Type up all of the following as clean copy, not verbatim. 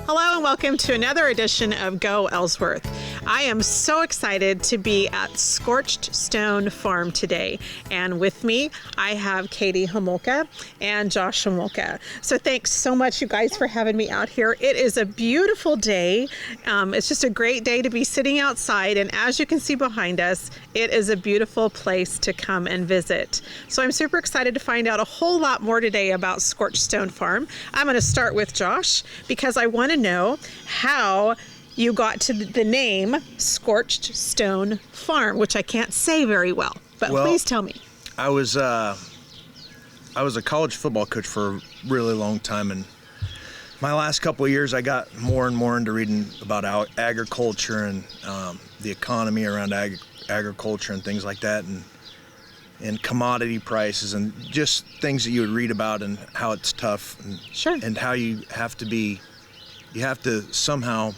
Hello and welcome to another edition of Go Ellsworth. I am so excited to be at Scorched Stone Farm today. And with me, I have Katie Homolka and Josh Homolka. So thanks so much, you guys, for having me out here. It is a beautiful day. It's just a great day to be sitting outside. And as you can see behind us, it is a beautiful place to come and visit. So I'm super excited to find out a whole lot more today about Scorched Stone Farm. I'm going to start with Josh because I want to know how you got to the name Scorched Stone Farm, which I can't say very well, but please tell me. I was a college football coach for a really long time, and my last couple of years I got more and more into reading about agriculture and the economy around agriculture and things like that, and commodity prices and just things that you would read about and how it's tough and, Sure. and how you have to somehow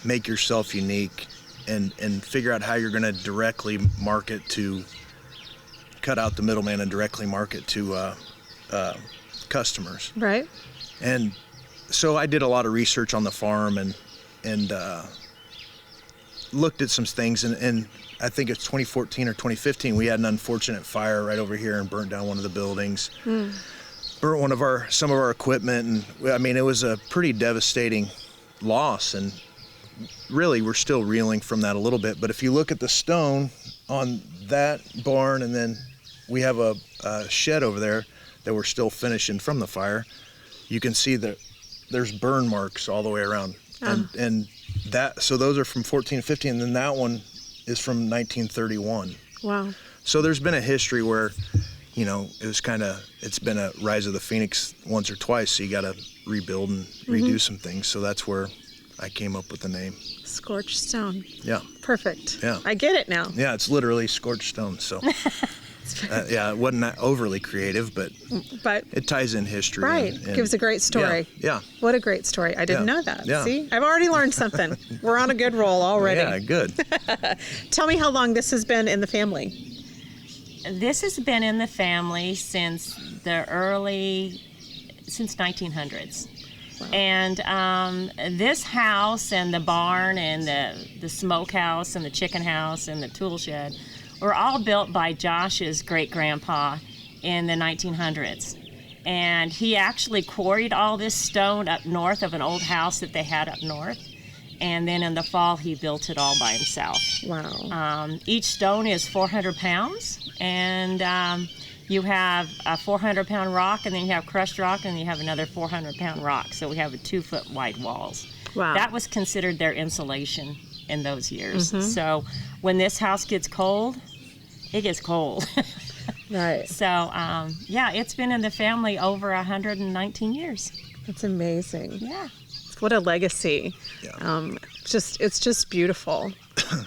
make yourself unique and figure out how you're going to directly market to cut out the middleman and directly market to customers. Right. And so I did a lot of research on the farm and looked at some things, and I think it's 2014 or 2015 we had an unfortunate fire right over here and burnt down one of the buildings. Burnt some of our equipment, and I mean it was a pretty devastating loss, and really we're still reeling from that a little bit. But if you look at the stone on that barn, and then we have a shed over there that we're still finishing from the fire, you can see that there's burn marks all the way around. And that, so those are from 14 to 15, and then that one is from 1931. Wow. So there's been a history where, you know, it's been a rise of the phoenix once or twice, so you got to rebuild and redo some things. So that's where I came up with the name. Scorched Stone. Yeah. Perfect. Yeah. I get it now. Yeah, it's literally scorched stone. So, yeah, it wasn't that overly creative, but it ties in history. Right. And gives a great story. Yeah. What a great story. I didn't know that. Yeah. See? I've already learned something. We're on a good roll already. Yeah, good. Tell me how long this has been in the family. This has been in the family since 1900s. Wow. And this house and the barn and the smokehouse and the chicken house and the tool shed were all built by Josh's great-grandpa in the 1900s. And he actually quarried all this stone up north of an old house that they had up north. And then in the fall, he built it all by himself. Wow. Each stone is 400 pounds, and you have a 400-pound rock, and then you have crushed rock, and you have another 400-pound rock. So we have 2-foot wide walls. Wow. That was considered their insulation in those years. So when this house gets cold, it gets cold. Right. So, yeah, it's been in the family over 119 years. That's amazing. Yeah. What a legacy. Yeah. It's just beautiful.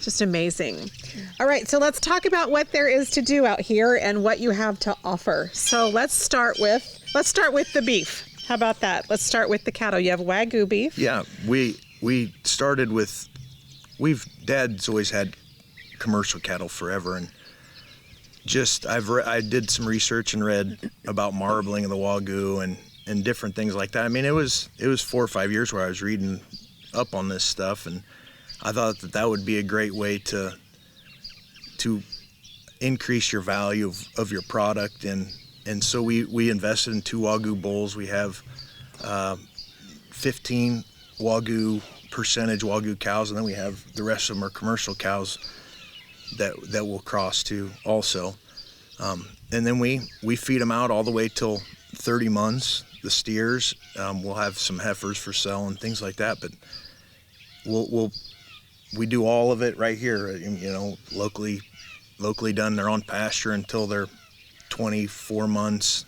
Just amazing. All right, so let's talk about what there is to do out here and what you have to offer. So let's start with the beef. How about that? Let's start with the cattle. You have Wagyu beef. Yeah, we started with, Dad's always had commercial cattle forever, and I did some research and read about marbling of the Wagyu and different things like that. I mean, it was 4 or 5 years where I was reading up on this stuff, and I thought that would be a great way to increase your value of your product, and so we invested in 2 Wagyu bulls. We have 15 percentage Wagyu cows, and then we have the rest of them are commercial cows that will cross too also. And then we feed them out all the way till 30 months. The steers, we'll have some heifers for sale and things like that, but we do all of it right here, you know, locally done. They're on pasture until they're 24 months,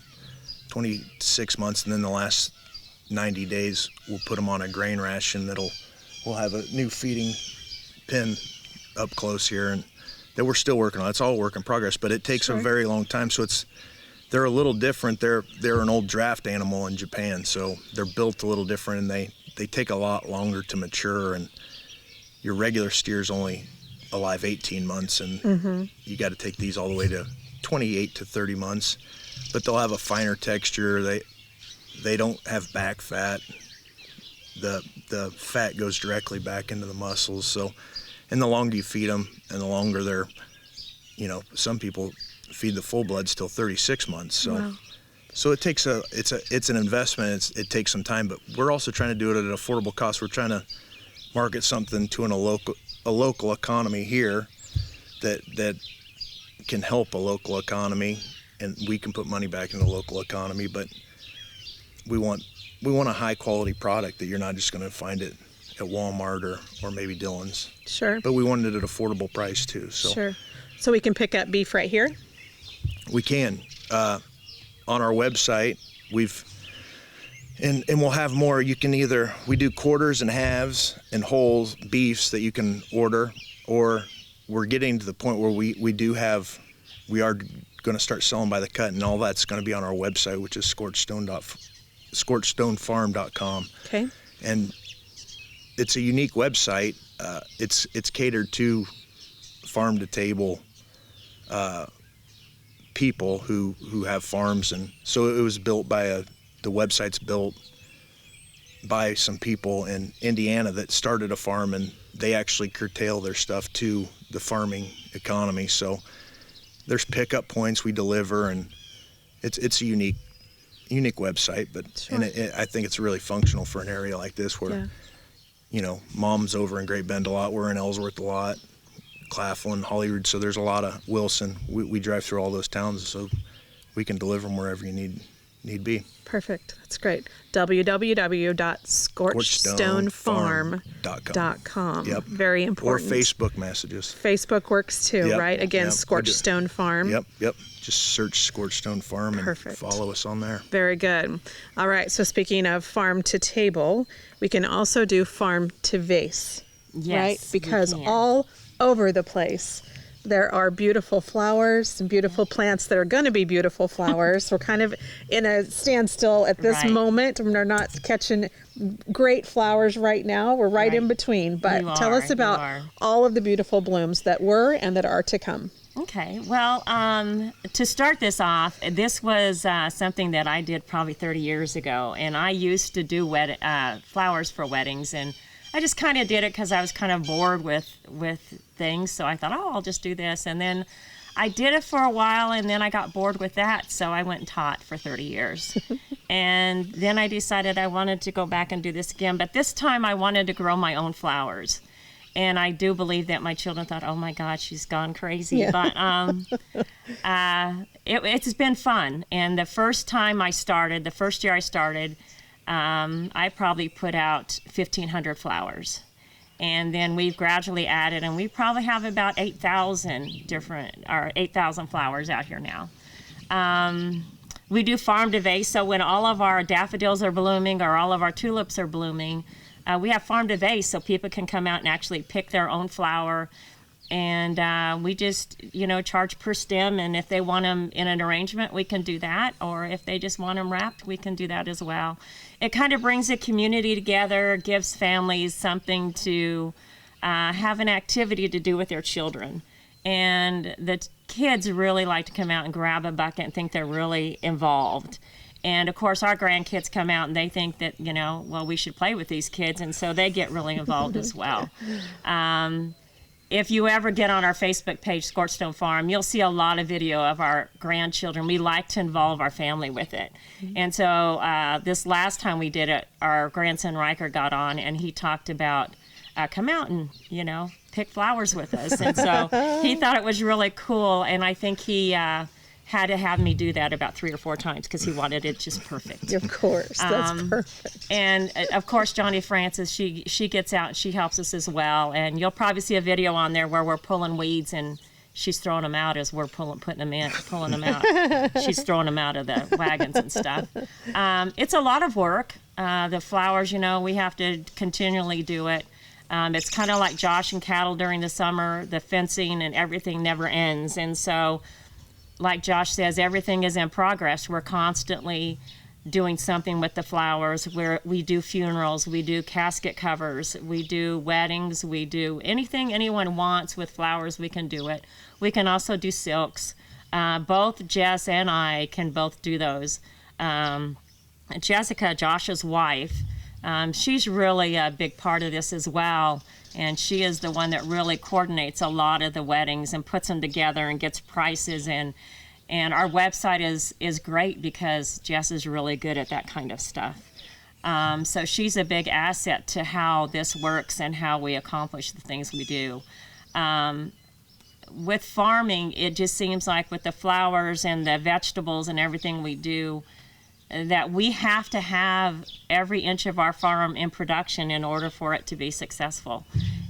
26 months, and then the last 90 days we'll put them on a grain ration we'll have a new feeding pen up close here, and that we're still working on. It's all work in progress, but it takes a very long time. So they're a little different. They're an old draft animal in Japan, so they're built a little different, and they take a lot longer to mature. And your regular steer's only alive 18 months, and you got to take these all the way to 28 to 30 months. But they'll have a finer texture. They don't have back fat. the fat goes directly back into the muscles. So, and the longer you feed them, and the longer they're, some people feed the full bloods till 36 months. So, wow. So it takes it's an investment. It takes some time, but we're also trying to do it at an affordable cost. We're trying to market something to a local economy here that can help a local economy, and we can put money back in the local economy. But we want a high quality product that you're not just going to find it at Walmart or maybe Dillon's. Sure. But we wanted it at an affordable price too. So sure. So we can pick up beef right here? We can. On our website, and we'll have more. You can we do quarters and halves and whole beefs that you can order, or we're getting to the point where we are going to start selling by the cut, and all that's going to be on our website, which is scorchedstonefarm.com. Okay. And it's a unique website. It's catered to farm to table people who have farms, and so it was built by the website's built by some people in Indiana that started a farm, and they actually curtail their stuff to the farming economy. So there's pickup points we deliver, and it's a unique website, but sure. And I think it's really functional for an area like this where Mom's over in Great Bend a lot, we're in Ellsworth a lot, Claflin, Hollywood, so there's a lot of Wilson. We drive through all those towns, so we can deliver them wherever you need be. Perfect. That's great. www.scorchedstonefarm.com. Yep. Very important. Or Facebook messages. Facebook works too, Yep. right? Again, Yep. Scorched Stone Farm. Yep. Just search Scorched Stone Farm and Perfect. follow us on there. Very good. All right. So speaking of farm to table, we can also do farm to vase. Yes, right? Because we can. all over the place there are beautiful flowers and beautiful plants that are going to be beautiful flowers. We're kind of in a standstill at this Right. moment. We're not catching great flowers right now. We're right in between. But tell us about all of the beautiful blooms that were and that are to come. Okay. Well, to start this off, this was something that I did probably 30 years ago, and I used to do flowers for weddings, and I just kind of did it because I was kind of bored with things. So I thought, I'll just do this. And then I did it for a while, and then I got bored with that. So I went and taught for 30 years. And then I decided I wanted to go back and do this again. But this time I wanted to grow my own flowers. And I do believe that my children thought, oh my God, she's gone crazy. Yeah. But it's been fun. And the first year I started, I probably put out 1,500 flowers. And then we've gradually added, and we probably have about 8,000 flowers out here now. We do farm to vase, so when all of our daffodils are blooming or all of our tulips are blooming, we have farm to vase, so people can come out and actually pick their own flower. And we just, charge per stem, and if they want them in an arrangement, we can do that. Or if they just want them wrapped, we can do that as well. It kind of brings the community together, gives families something to have an activity to do with their children. And the kids really like to come out and grab a bucket and think they're really involved. And of course, our grandkids come out and they think that, we should play with these kids. And so they get really involved as well. If you ever get on our Facebook page, Scorched Stone Farm, you'll see a lot of video of our grandchildren. We like to involve our family with it. Mm-hmm. And so this last time we did it, our grandson Riker got on and he talked about come out and, pick flowers with us. And so he thought it was really cool. And I think he had to have me do that about 3 or 4 times because he wanted it just perfect. Of course, that's perfect. And of course, Johnny Francis, she gets out and she helps us as well. And you'll probably see a video on there where we're pulling weeds and she's throwing them out as we're pulling them out. She's throwing them out of the wagons and stuff. It's a lot of work. The flowers, we have to continually do it. It's kind of like Josh and cattle during the summer. The fencing and everything never ends. And so, like Josh says, everything is in progress. We're constantly doing something with the flowers. We do funerals, we do casket covers, we do weddings, we do anything anyone wants with flowers, we can do it. We can also do silks. Both Jess and I can both do those. Jessica, Josh's wife, She's really a big part of this as well, and she is the one that really coordinates a lot of the weddings and puts them together and gets prices, and our website is great because Jess is really good at that kind of stuff. So she's a big asset to how this works and how we accomplish the things we do. With farming, it just seems like with the flowers and the vegetables and everything we do, that we have to have every inch of our farm in production in order for it to be successful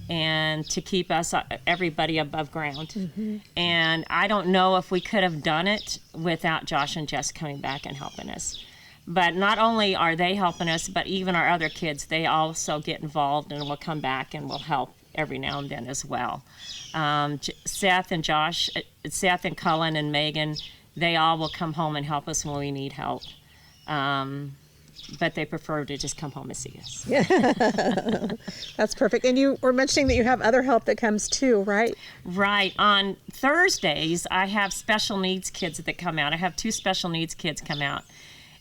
and to keep us, everybody above ground. Mm-hmm. And I don't know if we could have done it without Josh and Jess coming back and helping us. But not only are they helping us, but even our other kids, they also get involved and will come back and will help every now and then as well. Seth and Josh, Seth and Cullen and Megan, they all will come home and help us when we need help. But they prefer to just come home and see us. Yeah. That's perfect. And you were mentioning that you have other help that comes too, right? Right. On Thursdays, I have special needs kids that come out. I have 2 special needs kids come out.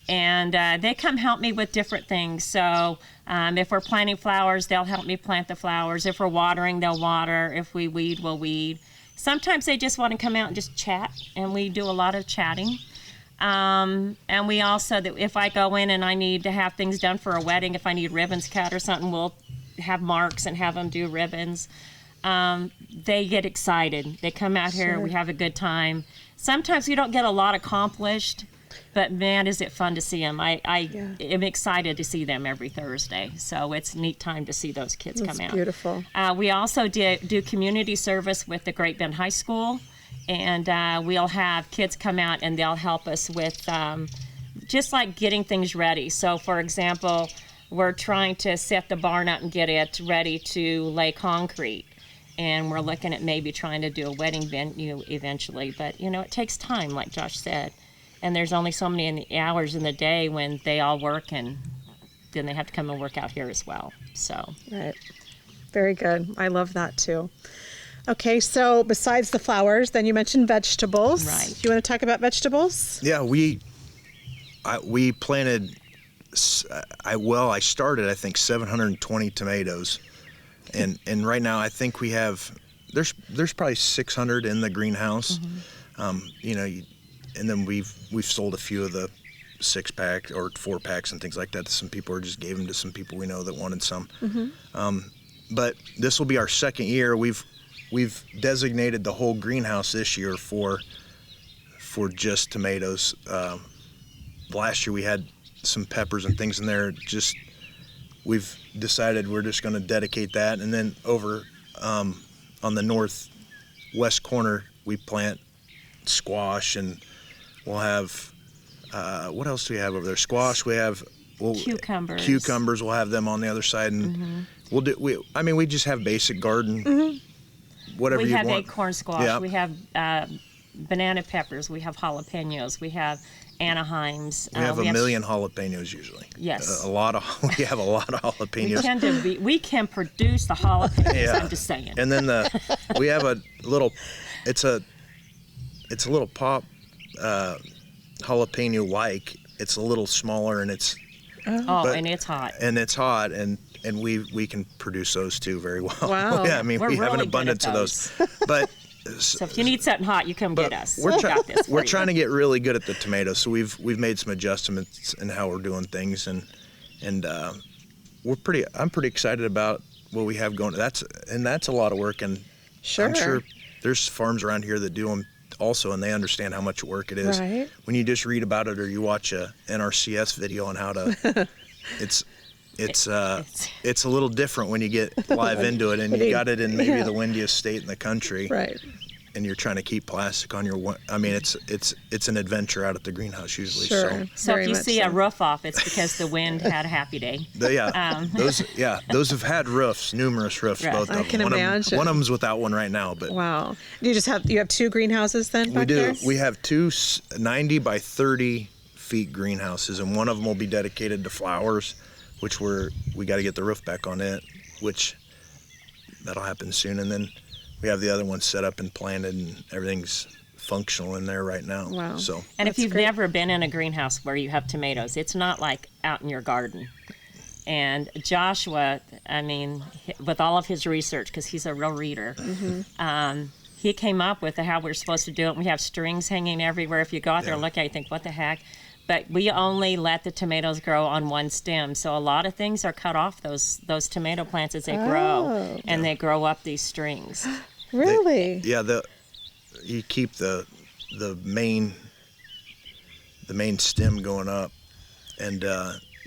And they come help me with different things. So if we're planting flowers, they'll help me plant the flowers. If we're watering, they'll water. If we weed, we'll weed. Sometimes they just want to come out and just chat, and we do a lot of chatting. And we also, if I go in and I need to have things done for a wedding, if I need ribbons cut or something, we'll have marks and have them do ribbons. They get excited. They come out here, we have a good time. Sometimes we don't get a lot accomplished, but man, is it fun to see them. I am excited to see them every Thursday. So it's a neat time to see those kids come out. Beautiful. We also do community service with the Great Bend High School. And we'll have kids come out and they'll help us with just like getting things ready. So, for example, we're trying to set the barn up and get it ready to lay concrete. And we're looking at maybe trying to do a wedding venue eventually. But, you know, it takes time, like Josh said. And there's only so many hours in the day when they all work, and then they have to come and work out here as well. So. Right. Very good. I love that too. Okay, so besides the flowers, then you mentioned vegetables. Right. Do you want to talk about vegetables? Yeah, we planted. I started, I think, 720 tomatoes, and right now I think we have there's probably 600 in the greenhouse. Mm-hmm. And then we've sold a few of the 6-pack or 4-packs and things like that to some people, or just gave them to some people we know that wanted some. Mm-hmm. But this will be our second year. We've designated the whole greenhouse this year for just tomatoes. Last year we had some peppers and things in there. We've decided we're just going to dedicate that. And then over on the northwest corner, we plant squash, and we'll have what else do we have over there? Squash. We have cucumbers. Cucumbers. We'll have them on the other side, and we just have basic garden. Mm-hmm. Whatever we you have want. acorn squash. Yeah. We have banana peppers. We have jalapenos. We have Anaheims. We have a million jalapenos usually. Yes. We have a lot of jalapenos. We can produce the jalapenos. Yeah. I'm just saying. And then we have a little. It's a little pop jalapeno like. It's a little smaller, and it's. And it's hot. And it's hot, and we can produce those too very well. Wow. Yeah, we really have an abundance of those. But so if you need something hot, you come get us. We're trying to get really good at the tomatoes, so we've made some adjustments in how we're doing things, and I'm pretty excited about what we have going. That's a lot of work, and sure. I'm sure there's farms around here that do them also, and they understand how much work it is. Right. When you just read about it or you watch a NRCS video on how to, it's a little different when you get live into it, and you got it in maybe the windiest state in the country. Right. And you're trying to keep plastic on your. It's an adventure out at the greenhouse usually. Sure. So if you see a roof off, it's because the wind had a happy day. Those have had roofs, numerous roofs, right. both of them. I can imagine. One of them's without one right now, but. Wow. You have 2 greenhouses then? We do. There? We have 2 90 by 30 feet greenhouses, and one of them will be dedicated to flowers, which we got to get the roof back on it, which that'll happen soon, and then. We have the other one set up and planted, and everything's functional in there right now. Wow. So. And if you've never been in a greenhouse where you have tomatoes, it's not like out in your garden. And Joshua, I mean, with all of his research, because he's a real reader, he came up with how we're supposed to do it. We have strings hanging everywhere. If you go out there and look at it, you think, what the heck? But we only let the tomatoes grow on one stem. So a lot of things are cut off those tomato plants as they grow, and they grow up these strings. Really? You keep the main stem going up, and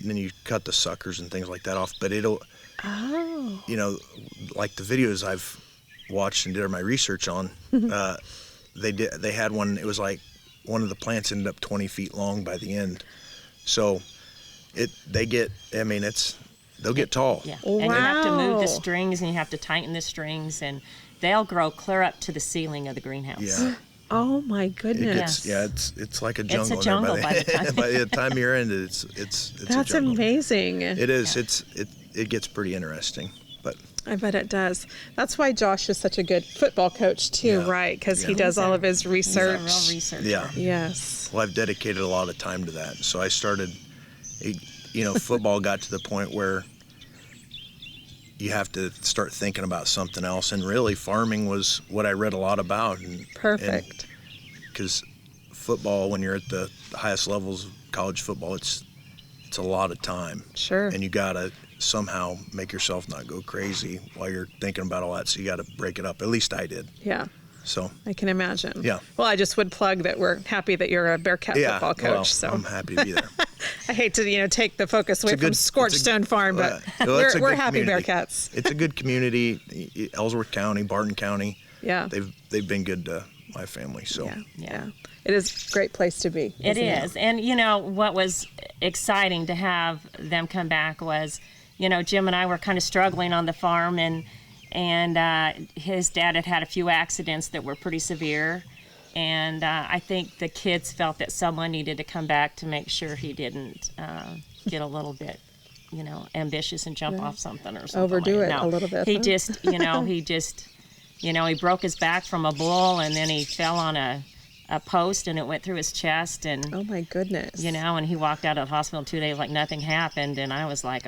then you cut the suckers and things like that off. But it'll, you know, like the videos I've watched and did my research on, they had one. It was like one of the plants ended up 20 feet long by the end. So they'll get tall. Yeah. Wow. And you have to move the strings, and you have to tighten the strings, and they'll grow clear up to the ceiling of the greenhouse. Yeah. Oh my goodness. It's like a jungle. It's a jungle by the time you're in it, it's That's a jungle. amazing. It is. It gets pretty interesting, but I bet it does. That's why Josh is such a good football coach too, right? Because he does all of his research. He's a real researcher. yeah. Yes. Well, I've dedicated a lot of time to that. So I started, football got to the point where you have to start thinking about something else. And really, farming was what I read a lot about. Perfect. Because football, when you're at the highest levels of college football, it's a lot of time. Sure. And you got to somehow make yourself not go crazy while you're thinking about all that. So you got to break it up. At least I did. Yeah. So I can imagine. Yeah. Well, I just would plug that we're happy that you're a Bearcat football coach. Well, So I'm happy to be there. I hate to take the focus away from Scorched Stone Farm, but it's a we're good happy community. Bearcats. It's a good community. Ellsworth County, Barton County. Yeah. They've been good to my family. So Yeah. It is a great place to be. It is. And, what was exciting to have them come back was, Jim and I were kind of struggling on the farm, and his dad had a few accidents that were pretty severe. And I think the kids felt that someone needed to come back to make sure he didn't get a little bit, ambitious and jump off something or something. Overdo like it a little bit. He huh? just, he broke his back from a bull, and then he fell on a post, and it went through his chest, and Oh my goodness. and he walked out of the hospital 2 days like nothing happened, and I was like,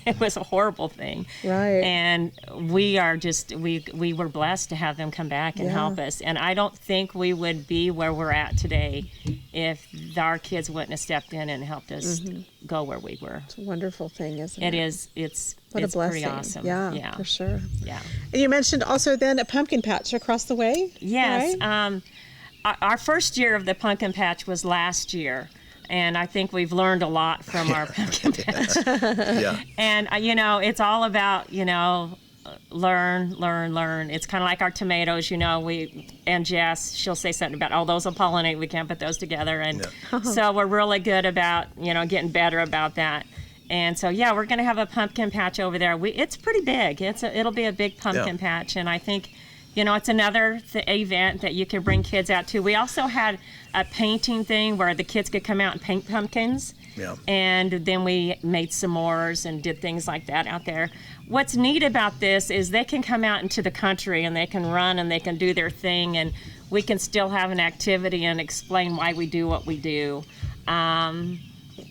it was a horrible thing. Right. And we are just we were blessed to have them come back and help us, and I don't think we would be where we're at today if our kids wouldn't have stepped in and helped us go where we were. It's a wonderful thing, isn't it? It is. It's What it's a blessing. pretty awesome. Yeah, for sure. Yeah. And you mentioned also then a pumpkin patch across the way. Yes. Right? Our first year of the pumpkin patch was last year, and I think we've learned a lot from our pumpkin patch. yeah. And it's all about learn. It's kind of like our tomatoes. And Jess, she'll say something about, those will pollinate. We can't put those together, and so we're really good about getting better about that. And so we're going to have a pumpkin patch over there. It's pretty big. It'll be a big pumpkin patch, and I think. It's another event that you can bring kids out to. We also had a painting thing where the kids could come out and paint pumpkins. Yeah. And then we made s'mores and did things like that out there. What's neat about this is they can come out into the country, and they can run, and they can do their thing, and we can still have an activity and explain why we do what we do.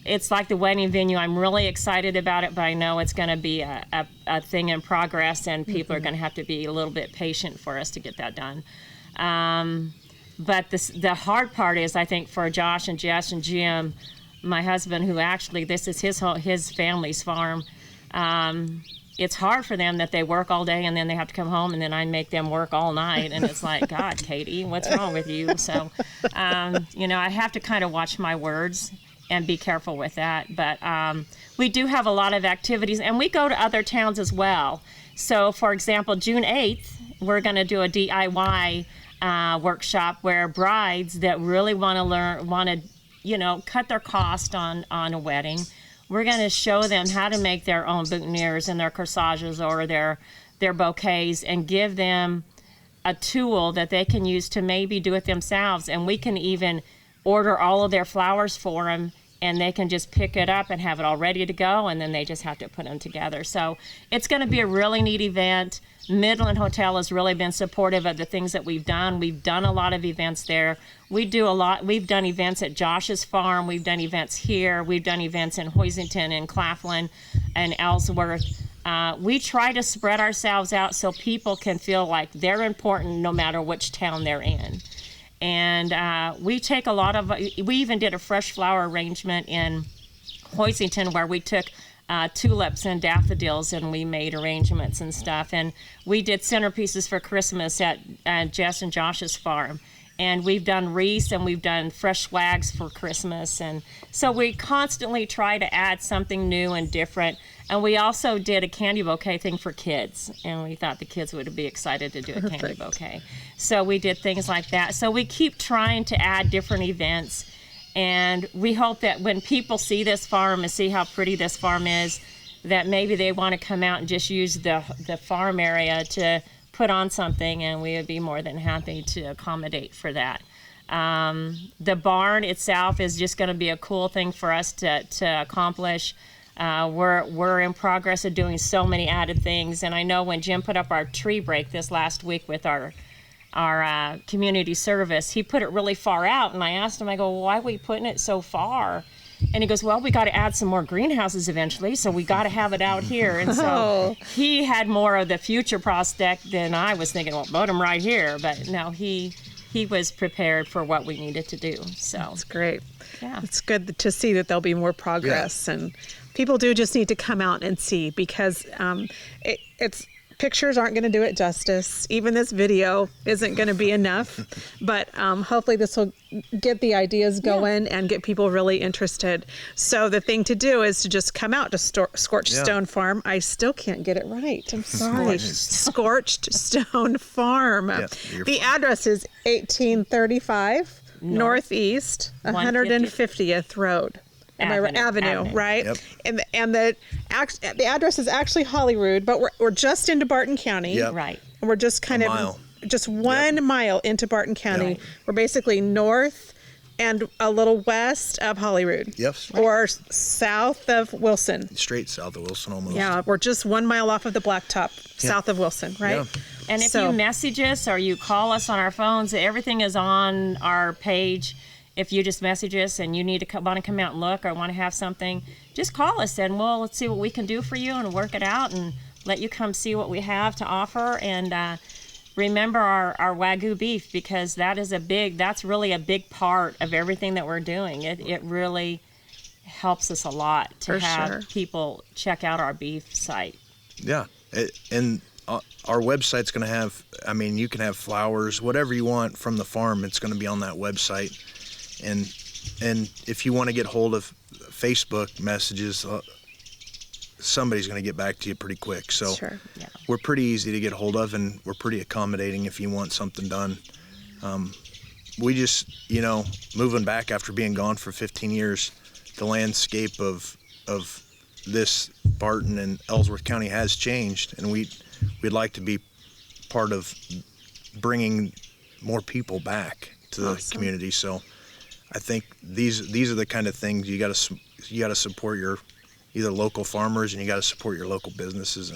It's like the wedding venue. I'm really excited about it, but I know it's going to be a thing in progress, and people are going to have to be a little bit patient for us to get that done. But the hard part is, I think, for Josh and Jess and Jim, my husband, who actually this is his family's farm. It's hard for them that they work all day, and then they have to come home, and then I make them work all night, and it's like, God, Katie, what's wrong with you? So, I have to kind of watch my words and be careful with that. But we do have a lot of activities, and we go to other towns as well. So, for example, June 8th, we're going to do a DIY workshop where brides that really want to cut their cost on a wedding, we're going to show them how to make their own boutonnieres and their corsages or their bouquets, and give them a tool that they can use to maybe do it themselves. And we can even order all of their flowers for them and they can just pick it up and have it all ready to go, and then they just have to put them together. So it's going to be a really neat event. Midland Hotel has really been supportive of the things that we've done. We've done a lot of events there. We do a lot. We've done events at Josh's farm. We've done events here. We've done events in Hoisington and Claflin and Ellsworth. We try to spread ourselves out so people can feel like they're important no matter which town they're in. And we take a lot of, we even did a fresh flower arrangement in Hoisington where we took tulips and daffodils and we made arrangements and stuff. And we did centerpieces for Christmas at Jess and Josh's farm. And we've done wreaths and we've done fresh swags for Christmas. And so we constantly try to add something new and different. And we also did a candy bouquet thing for kids. And we thought the kids would be excited to do a candy bouquet. So we did things like that. So we keep trying to add different events. And we hope that when people see this farm and see how pretty this farm is, that maybe they want to come out and just use the farm area to put on something, and we would be more than happy to accommodate for that. The barn itself is just going to be a cool thing for us to accomplish. We're in progress of doing so many added things, and I know when Jim put up our tree break this last week with our community service, he put it really far out, and I asked him, I go, well, why are we putting it so far? And he goes, well, we got to add some more greenhouses eventually, so we got to have it out here. And so he had more of the future prospect than I was thinking, well, put him right here. But no, he was prepared for what we needed to do. So that's great. Yeah, it's good to see that there'll be more progress, and people do just need to come out and see, because it's pictures aren't going to do it justice. Even this video isn't going to be enough, but hopefully this will get the ideas going and get people really interested. So the thing to do is to just come out to Scorched Stone Farm. I still can't get it right. I'm sorry. Scorched Stone Farm. The address is 1835 Northeast 150th Road. Avenue, right? Yep. And the address is actually Holyrood, but we're just into Barton County. Right. And we're just kind of just 1 mile into Barton County. We're basically north and a little west of Holyrood. Yes. Or south of Wilson. Straight south of Wilson almost. Yeah, we're just 1 mile off of the blacktop, south of Wilson, right? Yeah. And if you message us or you call us on our phones, everything is on our page. If you just message us and you need to want to come out and look or want to have something, just call us and let's see what we can do for you and work it out and let you come see what we have to offer. And remember our Wagyu beef, because that's really a big part of everything that we're doing. It really helps us a lot to have people check out our beef site. Yeah, and our website's going to have, you can have flowers, whatever you want from the farm, it's going to be on that website. And if you want to get hold of Facebook messages, somebody's going to get back to you pretty quick. So we're pretty easy to get hold of, and we're pretty accommodating if you want something done. We just, moving back after being gone for 15 years, the landscape of this Barton and Ellsworth County has changed, and we'd like to be part of bringing more people back to the community. So I think these are the kind of things you got to support your either local farmers, and you got to support your local businesses,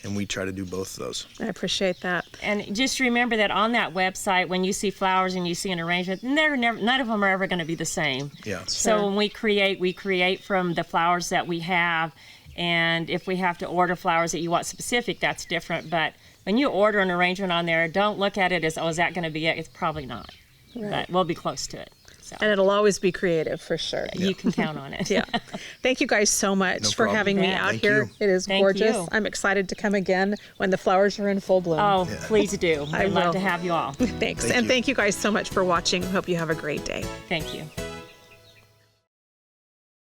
and we try to do both of those. I appreciate that. And just remember that on that website, when you see flowers and you see an arrangement, none of them are ever going to be the same. Yeah. So when we create from the flowers that we have, and if we have to order flowers that you want specific, that's different. But when you order an arrangement on there, don't look at it as, is that going to be it? It's probably not. Right. But we'll be close to it. So. And it'll always be creative, for sure. You can count on it. Thank you guys so much for having me out here. It is gorgeous. I'm excited to come again when the flowers are in full bloom. Oh, please do. I'd love to have you all. Thanks. Thank you guys so much for watching. Hope you have a great day. Thank you.